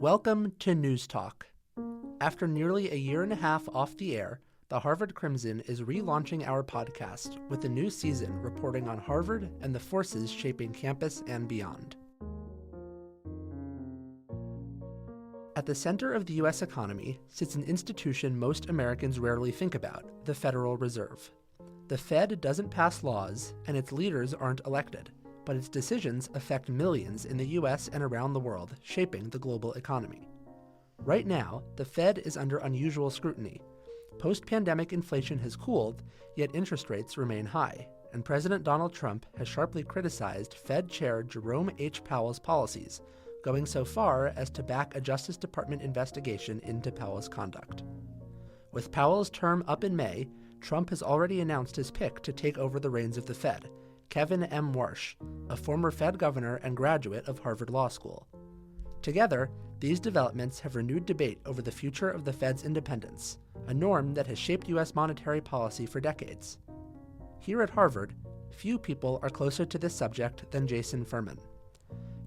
Welcome to Newstalk. After nearly a year and a half off the air, the Harvard Crimson is relaunching our podcast with a new season reporting on Harvard and the forces shaping campus and beyond. At the center of the U.S. economy sits an institution most Americans rarely think about, the Federal Reserve. The Fed doesn't pass laws, and its leaders aren't elected, but its decisions affect millions in the U.S. and around the world, shaping the global economy. Right now, the Fed is under unusual scrutiny. Post-pandemic inflation has cooled, yet interest rates remain high, and President Donald Trump has sharply criticized Fed Chair Jerome H. Powell's policies, going so far as to back a Justice Department investigation into Powell's conduct. With Powell's term up in May, Trump has already announced his pick to take over the reins of the Fed, Kevin M. Warsh, a former Fed governor and graduate of Harvard Law School. Together, these developments have renewed debate over the future of the Fed's independence, a norm that has shaped U.S. monetary policy for decades. Here at Harvard, few people are closer to this subject than Jason Furman.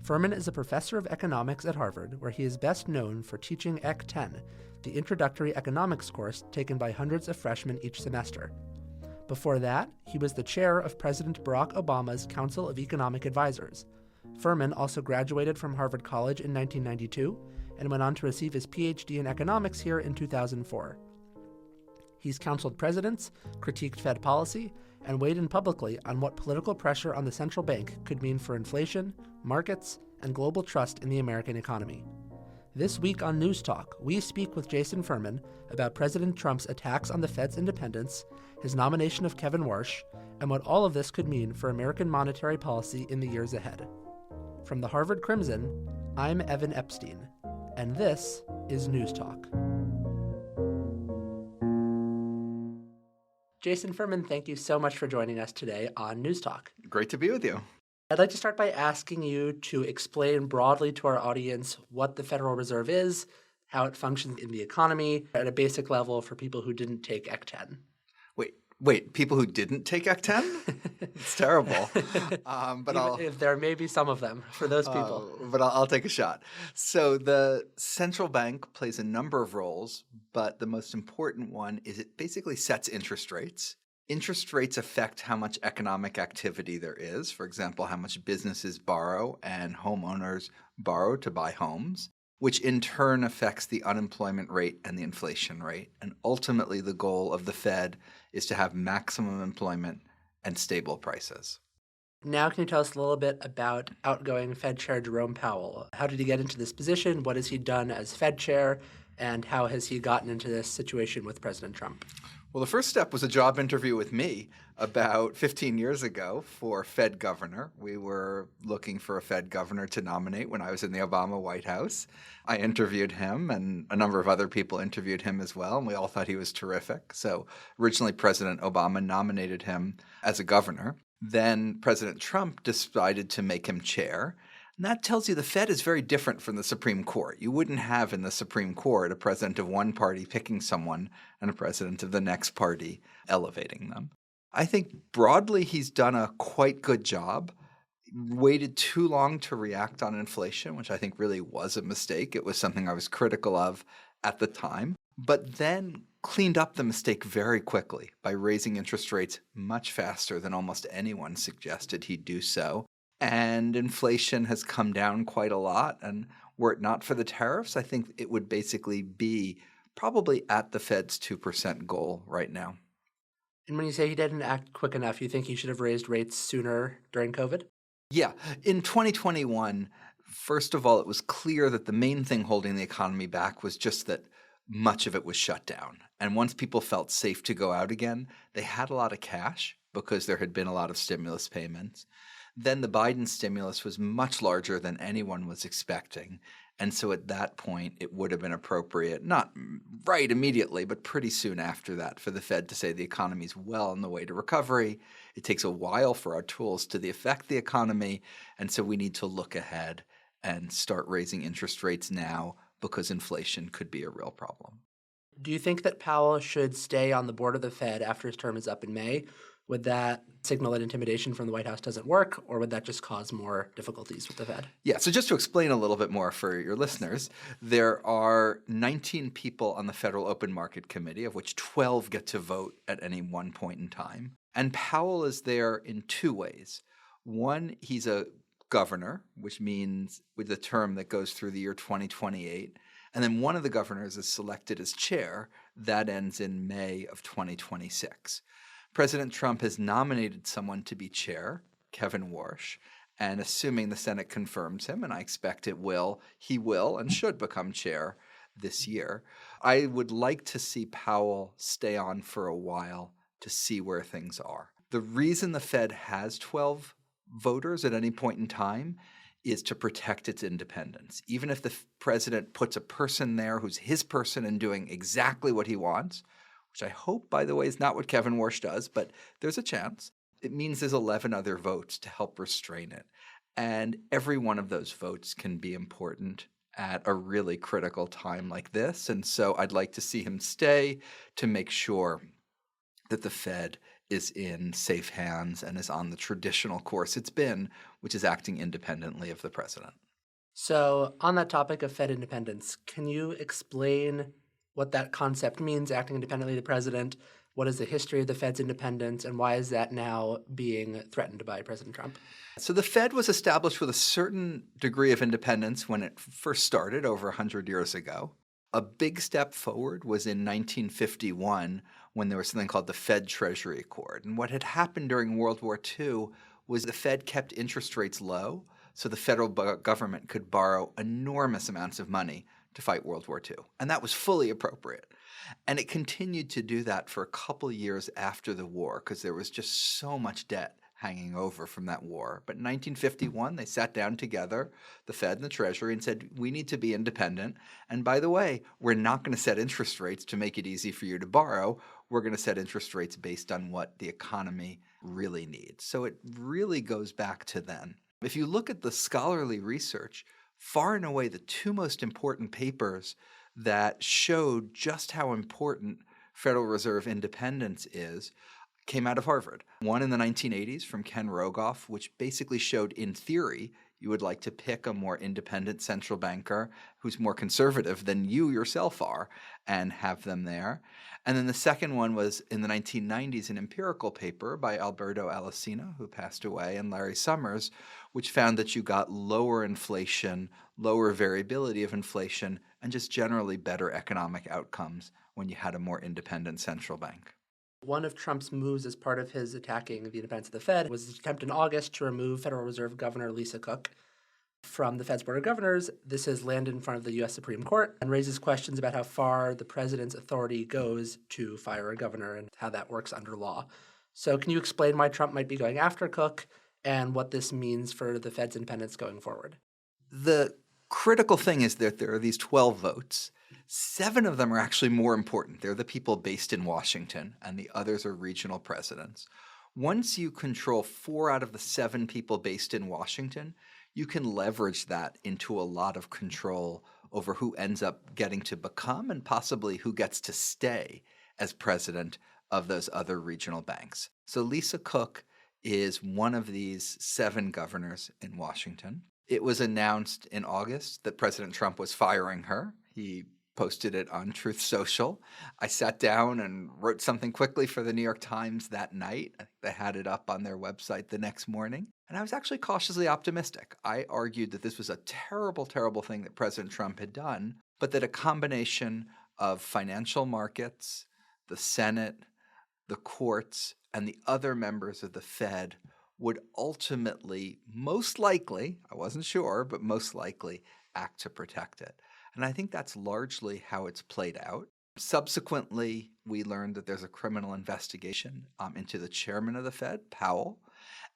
Furman is a professor of economics at Harvard, where he is best known for teaching Ec 10, the introductory economics course taken by hundreds of freshmen each semester. Before that, he was the chair of President Barack Obama's Council of Economic Advisors. Furman also graduated from Harvard College in 1992 and went on to receive his PhD in economics here in 2004. He's counseled presidents, critiqued Fed policy, and weighed in publicly on what political pressure on the central bank could mean for inflation, markets, and global trust in the American economy. This week on Newstalk, we speak with Jason Furman about President Trump's attacks on the Fed's independence, his nomination of Kevin Warsh, and what all of this could mean for American monetary policy in the years ahead. From the Harvard Crimson, I'm Evan Epstein, and this is Newstalk. Jason Furman, thank you so much for joining us today on Newstalk. Great to be with you. I'd like to start by asking you to explain broadly to our audience what the Federal Reserve is, how it functions in the economy, at a basic level for people who didn't take Ec 10. Wait, people who didn't take Ec 10? It's terrible. If there may be some of them for those people. But I'll take a shot. So the central bank plays a number of roles, but the most important one is it basically sets interest rates. Interest rates affect how much economic activity there is. For example, how much businesses borrow and homeowners borrow to buy homes, which in turn affects the unemployment rate and the inflation rate. And ultimately, the goal of the Fed is to have maximum employment and stable prices. Now, can you tell us a little bit about outgoing Fed Chair Jerome Powell? How did he get into this position? What has he done as Fed Chair? And how has he gotten into this situation with President Trump? Well, the first step was a job interview with me about 15 years ago for Fed governor. We were looking for a Fed governor to nominate when I was in the Obama White House. I interviewed him, and a number of other people interviewed him as well, and we all thought he was terrific. So originally, President Obama nominated him as a governor. Then President Trump decided to make him chair. And that tells you the Fed is very different from the Supreme Court. You wouldn't have in the Supreme Court a president of one party picking someone and a president of the next party elevating them. I think broadly he's done a quite good job. Waited too long to react on inflation, which I think really was a mistake. It was something I was critical of at the time, but then cleaned up the mistake very quickly by raising interest rates much faster than almost anyone suggested he'd do so. And inflation has come down quite a lot. And were it not for the tariffs, I think it would basically be probably at the Fed's 2% goal right now. And when you say he didn't act quick enough, you think he should have raised rates sooner during COVID? Yeah. In 2021, first of all, it was clear that the main thing holding the economy back was just that much of it was shut down. And once people felt safe to go out again, they had a lot of cash because there had been a lot of stimulus payments. Then the Biden stimulus was much larger than anyone was expecting. And so at that point, it would have been appropriate, not right immediately, but pretty soon after that, for the Fed to say the economy is well on the way to recovery. It takes a while for our tools to affect the economy. And so we need to look ahead and start raising interest rates now because inflation could be a real problem. Do you think that Powell should stay on the board of the Fed after his term is up in May? Would that signal that intimidation from the White House doesn't work, or would that just cause more difficulties with the Fed? Yeah, so just to explain a little bit more for your listeners, there are 19 people on the Federal Open Market Committee, of which 12 get to vote at any one point in time. And Powell is there in two ways. One, he's a governor, which means with the term that goes through the year 2028. And then one of the governors is selected as chair. That ends in May of 2026. President Trump has nominated someone to be chair, Kevin Warsh, and assuming the Senate confirms him, and I expect it will, he will and should become chair this year. I would like to see Powell stay on for a while to see where things are. The reason the Fed has 12 voters at any point in time is to protect its independence. Even if the president puts a person there who's his person and doing exactly what he wants, which I hope, by the way, is not what Kevin Warsh does, but there's a chance. It means there's 11 other votes to help restrain it. And every one of those votes can be important at a really critical time like this. And so I'd like to see him stay to make sure that the Fed is in safe hands and is on the traditional course it's been, which is acting independently of the president. So on that topic of Fed independence, can you explain what that concept means, acting independently of the president? What is the history of the Fed's independence, and why is that now being threatened by President Trump? So the Fed was established with a certain degree of independence when it first started over 100 years ago. A big step forward was in 1951 when there was something called the Fed Treasury Accord. And what had happened during World War II was the Fed kept interest rates low so the federal government could borrow enormous amounts of money to fight World War II. And that was fully appropriate. And it continued to do that for a couple years after the war because there was just so much debt hanging over from that war. But in 1951, they sat down together, the Fed and the Treasury, and said, we need to be independent. And by the way, we're not going to set interest rates to make it easy for you to borrow. We're going to set interest rates based on what the economy really needs. So it really goes back to then. If you look at the scholarly research, far and away the two most important papers that showed just how important Federal Reserve independence is came out of Harvard. One in the 1980s from Ken Rogoff, which basically showed in theory you would like to pick a more independent central banker who's more conservative than you yourself are and have them there. And then the second one was in the 1990s, an empirical paper by Alberto Alesina, who passed away, and Larry Summers, which found that you got lower inflation, lower variability of inflation, and just generally better economic outcomes when you had a more independent central bank. One of Trump's moves as part of his attacking the independence of the Fed was his attempt in August to remove Federal Reserve Governor Lisa Cook from the Fed's Board of Governors. This has landed in front of the U.S. Supreme Court and raises questions about how far the president's authority goes to fire a governor and how that works under law. So can you explain why Trump might be going after Cook and what this means for the Fed's independence going forward? The critical thing is that there are these 12 votes. 7 of them are actually more important. They're the people based in Washington, and the others are regional presidents. Once you control 4 out of the 7 people based in Washington, you can leverage that into a lot of control over who ends up getting to become and possibly who gets to stay as president of those other regional banks. So Lisa Cook is one of these 7 governors in Washington. It was announced in August that President Trump was firing her. He posted it on Truth Social. I sat down and wrote something quickly for the New York Times that night. They had it up on their website the next morning. And I was actually cautiously optimistic. I argued that this was a terrible, terrible thing that President Trump had done, but that a combination of financial markets, the Senate, the courts, and the other members of the Fed would ultimately, most likely, I wasn't sure, but most likely, act to protect it. And I think that's largely how it's played out. Subsequently, we learned that there's a criminal investigation into the chairman of the Fed, Powell.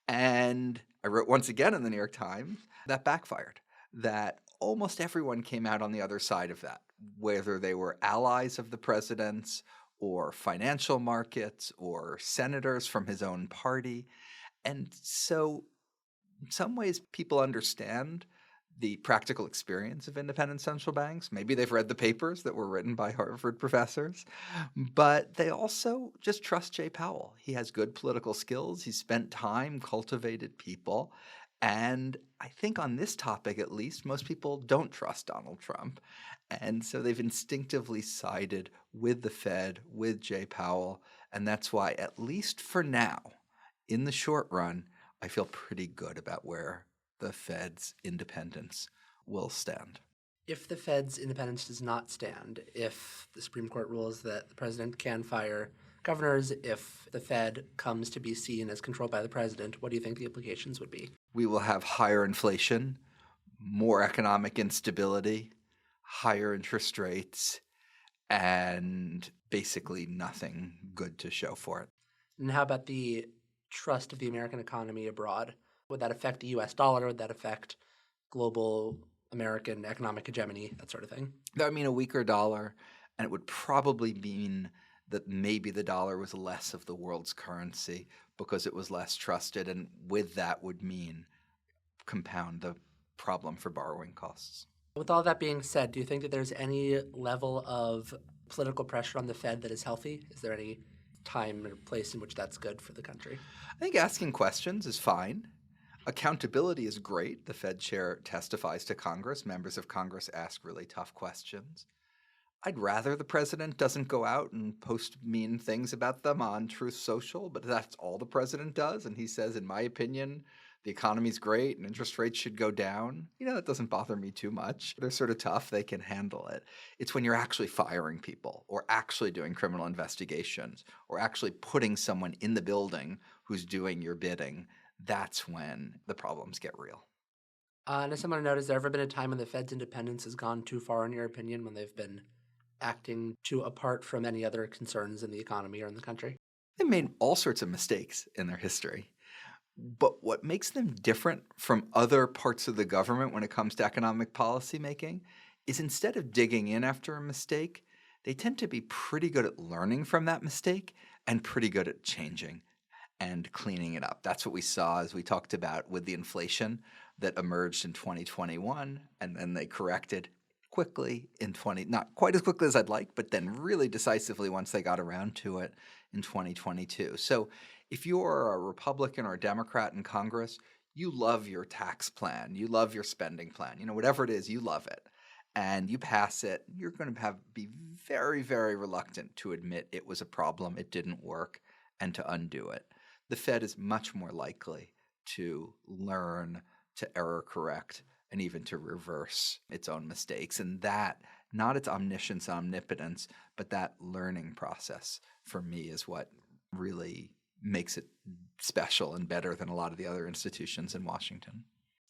And I wrote once again in the New York Times that backfired, that almost everyone came out on the other side of that, whether they were allies of the president's or financial markets or senators from his own party. And so in some ways, people understand the practical experience of independent central banks. Maybe they've read the papers that were written by Harvard professors, but they also just trust Jay Powell. He has good political skills. He's spent time, cultivated people. And I think on this topic, at least, most people don't trust Donald Trump. And so they've instinctively sided with the Fed, with Jay Powell. And that's why, at least for now, in the short run, I feel pretty good about where the Fed's independence will stand. If the Fed's independence does not stand, if the Supreme Court rules that the president can fire governors, if the Fed comes to be seen as controlled by the president, what do you think the implications would be? We will have higher inflation, more economic instability, higher interest rates, and basically nothing good to show for it. And how about the trust of the American economy abroad? Would that affect the U.S. dollar? Would that affect global American economic hegemony, that sort of thing? That would mean a weaker dollar, and it would probably mean that maybe the dollar was less of the world's currency because it was less trusted, and with that would mean compound the problem for borrowing costs. With all that being said, do you think that there's any level of political pressure on the Fed that is healthy? Is there any time or place in which that's good for the country? I think asking questions is fine. Accountability is great. The Fed chair testifies to Congress. Members of Congress ask really tough questions. I'd rather the president doesn't go out and post mean things about them on Truth Social, but that's all the president does. And he says, in my opinion, the economy's great and interest rates should go down. That doesn't bother me too much. They're sort of tough. They can handle it. It's when you're actually firing people or actually doing criminal investigations or actually putting someone in the building who's doing your bidding. That's when the problems get real. And as someone noticed, has there ever been a time when the Fed's independence has gone too far, in your opinion, when they've been acting too apart from any other concerns in the economy or in the country? They've made all sorts of mistakes in their history. But what makes them different from other parts of the government when it comes to economic policy making is instead of digging in after a mistake, they tend to be pretty good at learning from that mistake and pretty good at changing and cleaning it up. That's what we saw, as we talked about, with the inflation that emerged in 2021, and then they corrected quickly not quite as quickly as I'd like, but then really decisively once they got around to it in 2022. So if you're a Republican or a Democrat in Congress, you love your tax plan, you love your spending plan, whatever it is, you love it, and you pass it, you're going to be very, very reluctant to admit it was a problem, it didn't work, and to undo it. The Fed is much more likely to learn, to error correct, and even to reverse its own mistakes. And that, not its omniscience, omnipotence, but that learning process, for me, is what really makes it special and better than a lot of the other institutions in Washington.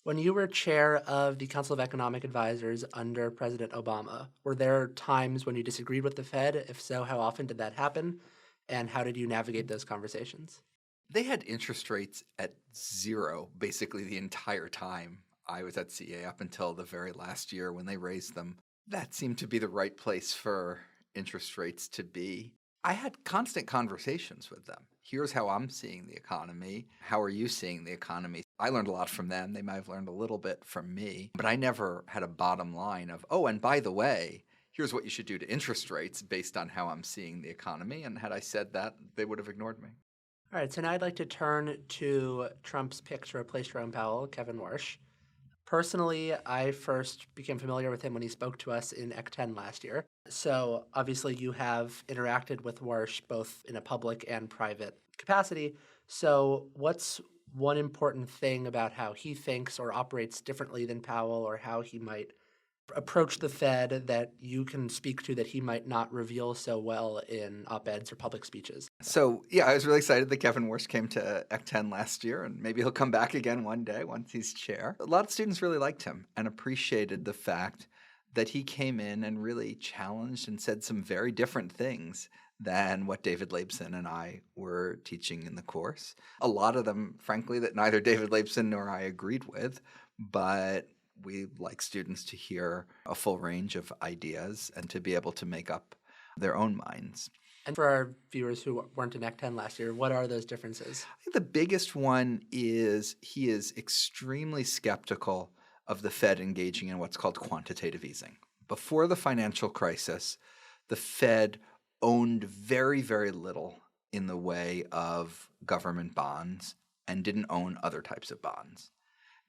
When you were chair of the Council of Economic Advisors under President Obama, were there times when you disagreed with the Fed? If so, how often did that happen? And how did you navigate those conversations? They had interest rates at zero basically the entire time I was at CA, up until the very last year when they raised them. That seemed to be the right place for interest rates to be. I had constant conversations with them. Here's how I'm seeing the economy. How are you seeing the economy? I learned a lot from them. They might have learned a little bit from me. But I never had a bottom line of, oh, and by the way, here's what you should do to interest rates based on how I'm seeing the economy. And had I said that, they would have ignored me. All right, so now I'd like to turn to Trump's pick to replace Jerome Powell, Kevin Warsh. Personally, I first became familiar with him when he spoke to us in Ec 10 last year. So obviously you have interacted with Warsh both in a public and private capacity. So what's one important thing about how he thinks or operates differently than Powell, or how he might approach the Fed that you can speak to that he might not reveal so well in op-eds or public speeches? So, I was really excited that Kevin Warsh came to Ec 10 last year, and maybe he'll come back again one day once he's chair. A lot of students really liked him and appreciated the fact that he came in and really challenged and said some very different things than what David Laibson and I were teaching in the course. A lot of them, frankly, that neither David Laibson nor I agreed with, but we like students to hear a full range of ideas and to be able to make up their own minds. And for our viewers who weren't in Ec 10 last year, what are those differences? I think the biggest one is he is extremely skeptical of the Fed engaging in what's called quantitative easing. Before the financial crisis, the Fed owned very, very little in the way of government bonds and didn't own other types of bonds.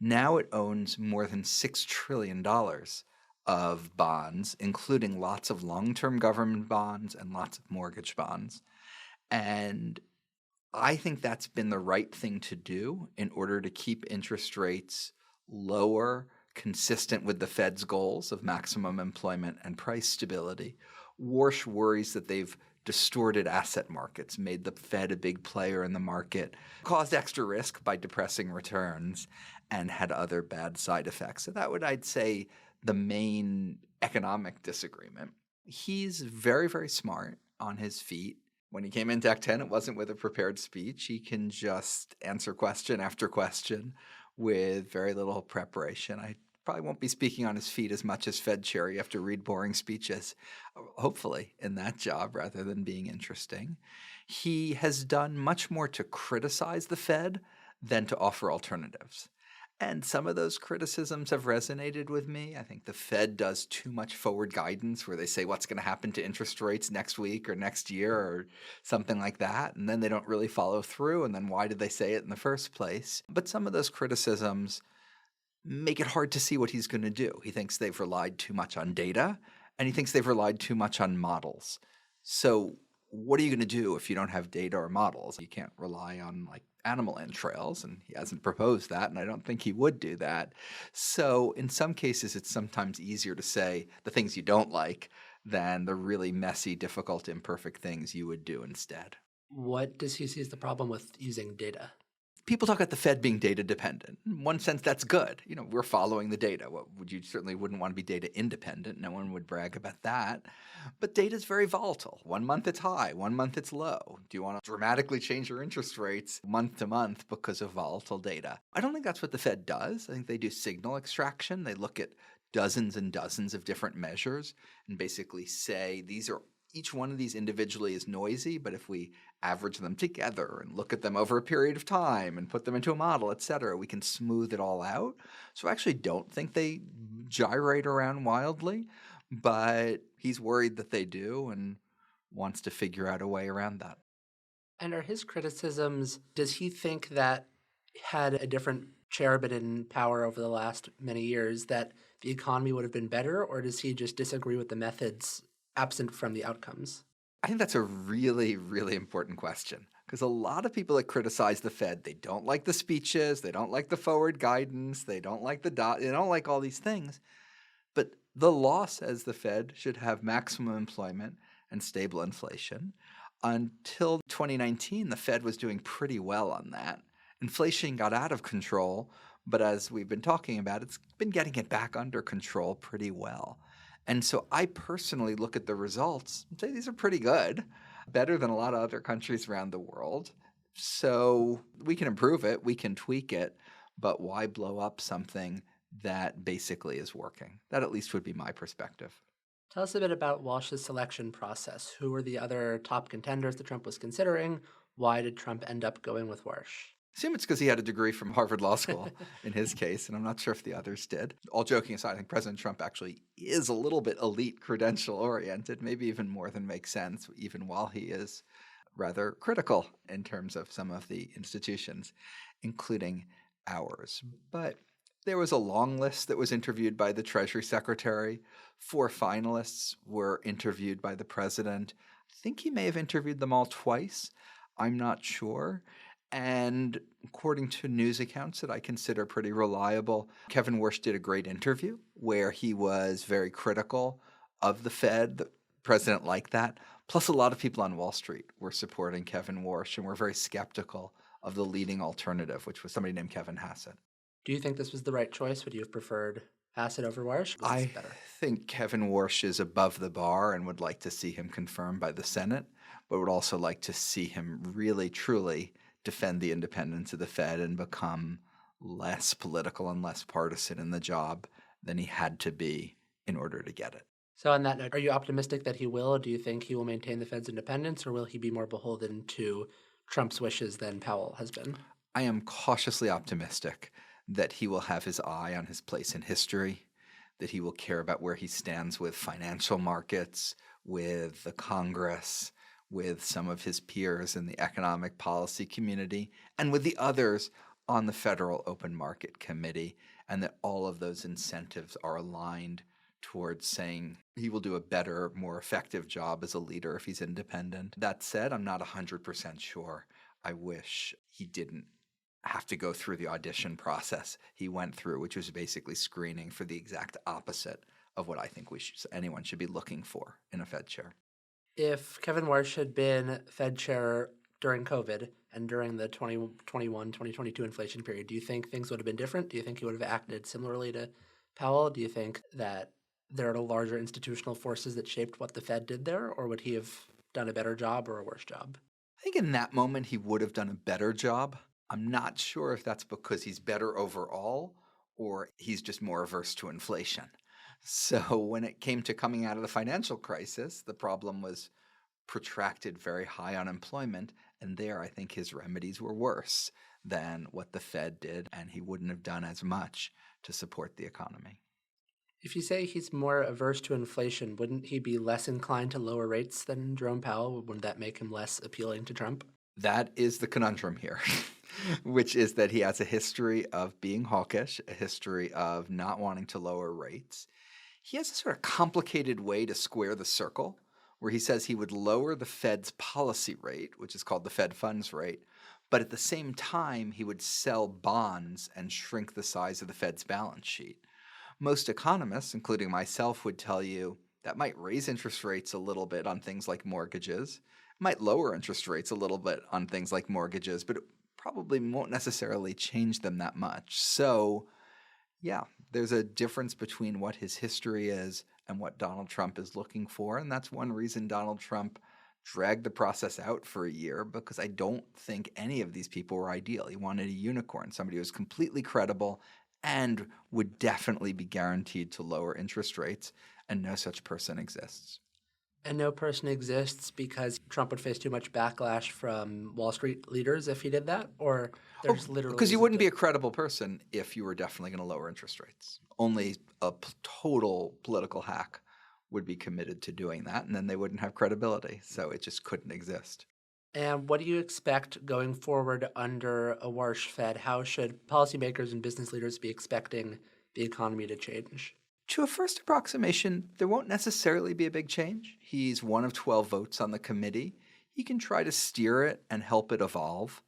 Now it owns more than $6 trillion of bonds, including lots of long-term government bonds and lots of mortgage bonds. And I think that's been the right thing to do in order to keep interest rates lower, consistent with the Fed's goals of maximum employment and price stability. Warsh worries that they've distorted asset markets, made the Fed a big player in the market, caused extra risk by depressing returns, and had other bad side effects. So that would, I'd say, the main economic disagreement. He's very, very smart on his feet. When he came into Act 10, it wasn't with a prepared speech. He can just answer question after question with very little preparation. I probably won't be speaking on his feet as much as Fed Chair. You have to read boring speeches, hopefully, in that job rather than being interesting. He has done much more to criticize the Fed than to offer alternatives. And some of those criticisms have resonated with me. I think the Fed does too much forward guidance where they say what's going to happen to interest rates next week or next year or something like that. And then they don't really follow through. And then why did they say it in the first place? But some of those criticisms make it hard to see what he's going to do. He thinks they've relied too much on data, and he thinks they've relied too much on models. So what are you going to do if you don't have data or models? You can't rely on animal entrails, and he hasn't proposed that, and I don't think he would do that. So in some cases, it's sometimes easier to say the things you don't like than the really messy, difficult, imperfect things you would do instead. What does he see as the problem with using data? People talk about the Fed being data dependent. In one sense, that's good. We're following the data. You certainly wouldn't want to be data independent. No one would brag about that. But data is very volatile. 1 month it's high, 1 month it's low. Do you want to dramatically change your interest rates month to month because of volatile data? I don't think that's what the Fed does. I think they do signal extraction. They look at dozens and dozens of different measures and basically say each one of these individually is noisy, but if we average them together and look at them over a period of time and put them into a model, et cetera, we can smooth it all out. So I actually don't think they gyrate around wildly, but he's worried that they do and wants to figure out a way around that. And are his criticisms, does he think that had a different chair been in power over the last many years, that the economy would have been better, or does he just disagree with the methods absent from the outcomes? I think that's a really, really important question because a lot of people that criticize the Fed, they don't like the speeches, they don't like the forward guidance, they don't like they don't like all these things. But the law says the Fed should have maximum employment and stable inflation. Until 2019, the Fed was doing pretty well on that. Inflation got out of control, but as we've been talking about, it's been getting it back under control pretty well. And so I personally look at the results and say these are pretty good, better than a lot of other countries around the world. So we can improve it, we can tweak it, but why blow up something that basically is working? That at least would be my perspective. Tell us a bit about Walsh's selection process. Who were the other top contenders that Trump was considering? Why did Trump end up going with Warsh? I assume it's because he had a degree from Harvard Law School in his case, and I'm not sure if the others did. All joking aside, I think President Trump actually is a little bit elite credential-oriented, maybe even more than makes sense, even while he is rather critical in terms of some of the institutions, including ours. But there was a long list that was interviewed by the Treasury Secretary. 4 finalists were interviewed by the president. I think he may have interviewed them all twice. I'm not sure. And according to news accounts that I consider pretty reliable, Kevin Warsh did a great interview where he was very critical of the Fed. The president liked that. Plus, a lot of people on Wall Street were supporting Kevin Warsh and were very skeptical of the leading alternative, which was somebody named Kevin Hassett. Do you think this was the right choice? Would you have preferred Hassett over Warsh? I think Kevin Warsh is above the bar and would like to see him confirmed by the Senate, but would also like to see him really, truly defend the independence of the Fed and become less political and less partisan in the job than he had to be in order to get it. So on that note, are you optimistic that he will? Do you think he will maintain the Fed's independence, or will he be more beholden to Trump's wishes than Powell has been? I am cautiously optimistic that he will have his eye on his place in history, that he will care about where he stands with financial markets, with the Congress, with some of his peers in the economic policy community, and with the others on the Federal Open Market Committee, and that all of those incentives are aligned towards saying he will do a better, more effective job as a leader if he's independent. That said, I'm not 100% sure. I wish he didn't have to go through the audition process he went through, which was basically screening for the exact opposite of what I think anyone should be looking for in a Fed chair. If Kevin Warsh had been Fed chair during COVID and during the 2021, 2022 inflation period, do you think things would have been different? Do you think he would have acted similarly to Powell? Do you think that there are larger institutional forces that shaped what the Fed did there, or would he have done a better job or a worse job? I think in that moment he would have done a better job. I'm not sure if that's because he's better overall or he's just more averse to inflation. So when it came to coming out of the financial crisis, the problem was protracted very high unemployment, and there I think his remedies were worse than what the Fed did, and he wouldn't have done as much to support the economy. If you say he's more averse to inflation, wouldn't he be less inclined to lower rates than Jerome Powell? Wouldn't that make him less appealing to Trump? That is the conundrum here, which is that he has a history of being hawkish, a history of not wanting to lower rates. He has a sort of complicated way to square the circle, where he says he would lower the Fed's policy rate, which is called the Fed funds rate, but at the same time, he would sell bonds and shrink the size of the Fed's balance sheet. Most economists, including myself, would tell you that might raise interest rates a little bit on things like mortgages, might lower interest rates a little bit on things like mortgages, but it probably won't necessarily change them that much. So, yeah, there's a difference between what his history is and what Donald Trump is looking for, and that's one reason Donald Trump dragged the process out for a year, because I don't think any of these people were ideal. He wanted a unicorn, somebody who was completely credible and would definitely be guaranteed to lower interest rates, and no such person exists. And no person exists because Trump would face too much backlash from Wall Street leaders if he did that? Or there's literally... Because you wouldn't be a credible person if you were definitely going to lower interest rates. Only a total political hack would be committed to doing that, and then they wouldn't have credibility. So it just couldn't exist. And what do you expect going forward under a Warsh Fed? How should policymakers and business leaders be expecting the economy to change? To a first approximation, there won't necessarily be a big change. He's one of 12 votes on the committee. He can try to steer it and help it evolve.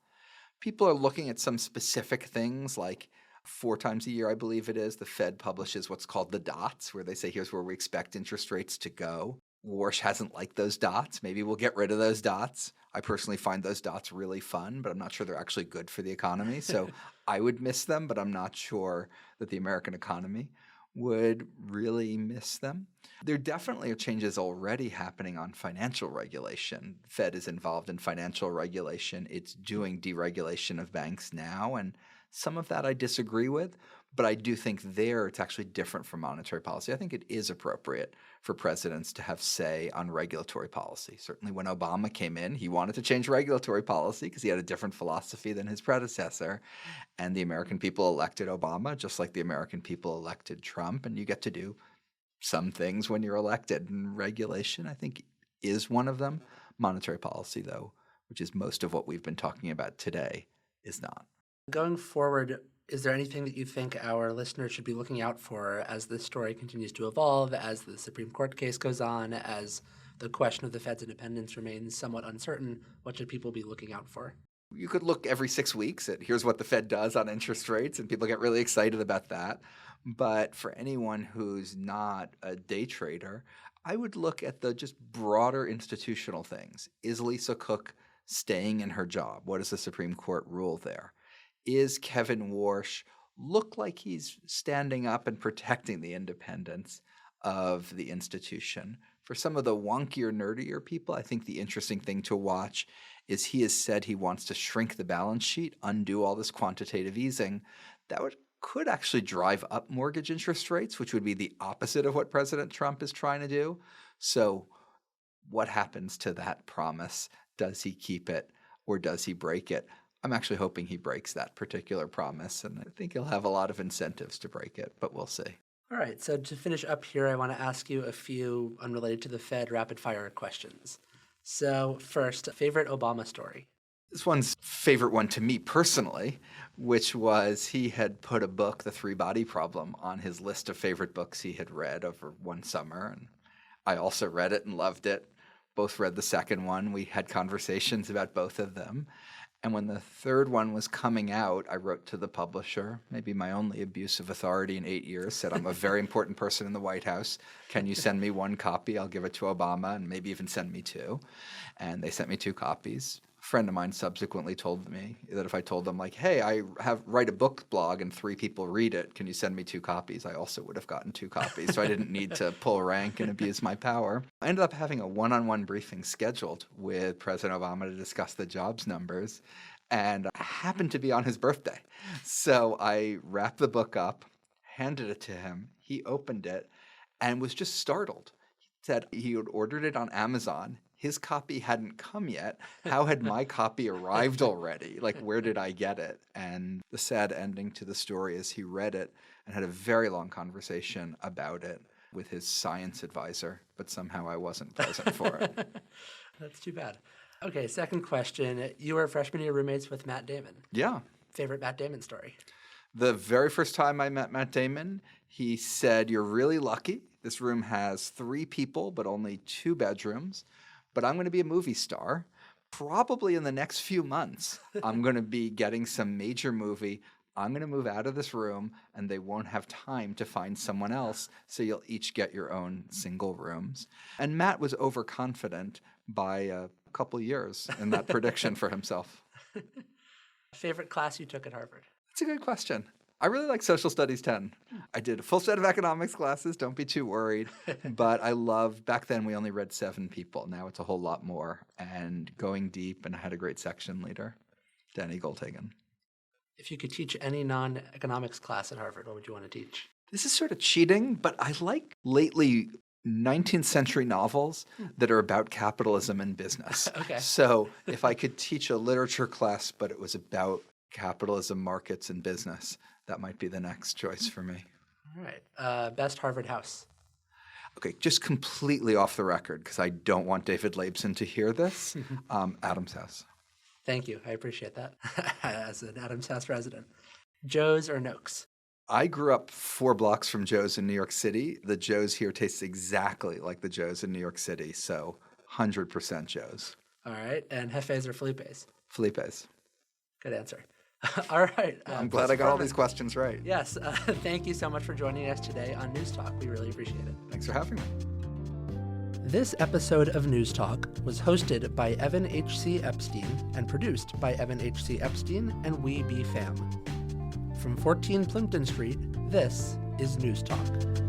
People are looking at some specific things, like 4 times a year, I believe it is, the Fed publishes what's called the dots, where they say, here's where we expect interest rates to go. Warsh hasn't liked those dots. Maybe we'll get rid of those dots. I personally find those dots really fun, but I'm not sure they're actually good for the economy. So I would miss them, but I'm not sure that the American economy would really miss them. There definitely are changes already happening on financial regulation. Fed is involved in financial regulation. It's doing deregulation of banks now, and some of that I disagree with, but I do think there it's actually different from monetary policy. I think it is appropriate for presidents to have say on regulatory policy. Certainly when Obama came in, he wanted to change regulatory policy because he had a different philosophy than his predecessor. And the American people elected Obama, just like the American people elected Trump. And you get to do some things when you're elected. And regulation, I think, is one of them. Monetary policy, though, which is most of what we've been talking about today, is not. Going forward, is there anything that you think our listeners should be looking out for as this story continues to evolve, as the Supreme Court case goes on, as the question of the Fed's independence remains somewhat uncertain? What should people be looking out for? You could look every 6 weeks at here's what the Fed does on interest rates, and people get really excited about that. But for anyone who's not a day trader, I would look at the just broader institutional things. Is Lisa Cook staying in her job? What does the Supreme Court rule there? Is Kevin Warsh look like he's standing up and protecting the independence of the institution? For some of the wonkier, nerdier people, I think the interesting thing to watch is he has said he wants to shrink the balance sheet, undo all this quantitative easing. That could actually drive up mortgage interest rates, which would be the opposite of what President Trump is trying to do. So what happens to that promise? Does he keep it or does he break it? I'm actually hoping he breaks that particular promise, and I think he'll have a lot of incentives to break it, but we'll see. All right, so to finish up here, I want to ask you a few unrelated to the Fed rapid-fire questions. So first, favorite Obama story? This one's favorite one to me personally, which was he had put a book, The Three-Body Problem, on his list of favorite books he had read over one summer, and I also read it and loved it. Both read the second one. We had conversations about both of them. And when the third one was coming out, I wrote to the publisher, maybe my only abuse of authority in 8 years, said, I'm a very important person in the White House. Can you send me one copy? I'll give it to Obama, and maybe even send me two. And they sent me 2 copies. A friend of mine subsequently told me that if I told them, like, hey, I write a book blog and 3 people read it, can you send me 2 copies? I also would have gotten 2 copies, so I didn't need to pull rank and abuse my power. I ended up having a one-on-one briefing scheduled with President Obama to discuss the jobs numbers, and I happened to be on his birthday. So I wrapped the book up, handed it to him. He opened it and was just startled. He said he had ordered it on Amazon. His copy hadn't come yet. How had my copy arrived already? Like, where did I get it? And the sad ending to the story is he read it and had a very long conversation about it with his science advisor, but somehow I wasn't present for it. That's too bad. Okay, second question. You were freshman year roommates with Matt Damon. Yeah. Favorite Matt Damon story? The very first time I met Matt Damon, he said, you're really lucky. This room has 3 people, but only 2 bedrooms. But I'm going to be a movie star. Probably in the next few months, I'm going to be getting some major movie. I'm going to move out of this room, and they won't have time to find someone else, so you'll each get your own single rooms. And Matt was overconfident by a couple years in that prediction for himself. Favorite class you took at Harvard? That's a good question. I really like Social Studies 10. I did a full set of economics classes, don't be too worried. But I love, back then we only read 7 people. Now it's a whole lot more. And going deep, and I had a great section leader, Danny Goldhagen. If you could teach any non-economics class at Harvard, what would you want to teach? This is sort of cheating, but I like lately 19th century novels that are about capitalism and business. Okay. So if I could teach a literature class, but it was about capitalism, markets, and business, that might be the next choice for me. All right. Best Harvard house? Okay, just completely off the record, because I don't want David Laibson to hear this, Adams House. Thank you. I appreciate that as an Adams House resident. Joe's or Noakes? I grew up 4 blocks from Joe's in New York City. The Joe's here tastes exactly like the Joe's in New York City, so 100% Joe's. All right. And Hefe's or Felipe's? Felipe's. Good answer. All right. I'm glad I got all these questions right. Yes. Thank you so much for joining us today on Newstalk. We really appreciate it. Thanks for having me. This episode of Newstalk was hosted by Evan H.C. Epstein and produced by Evan H.C. Epstein and We Be Fam. From 14 Plimpton Street, this is Newstalk.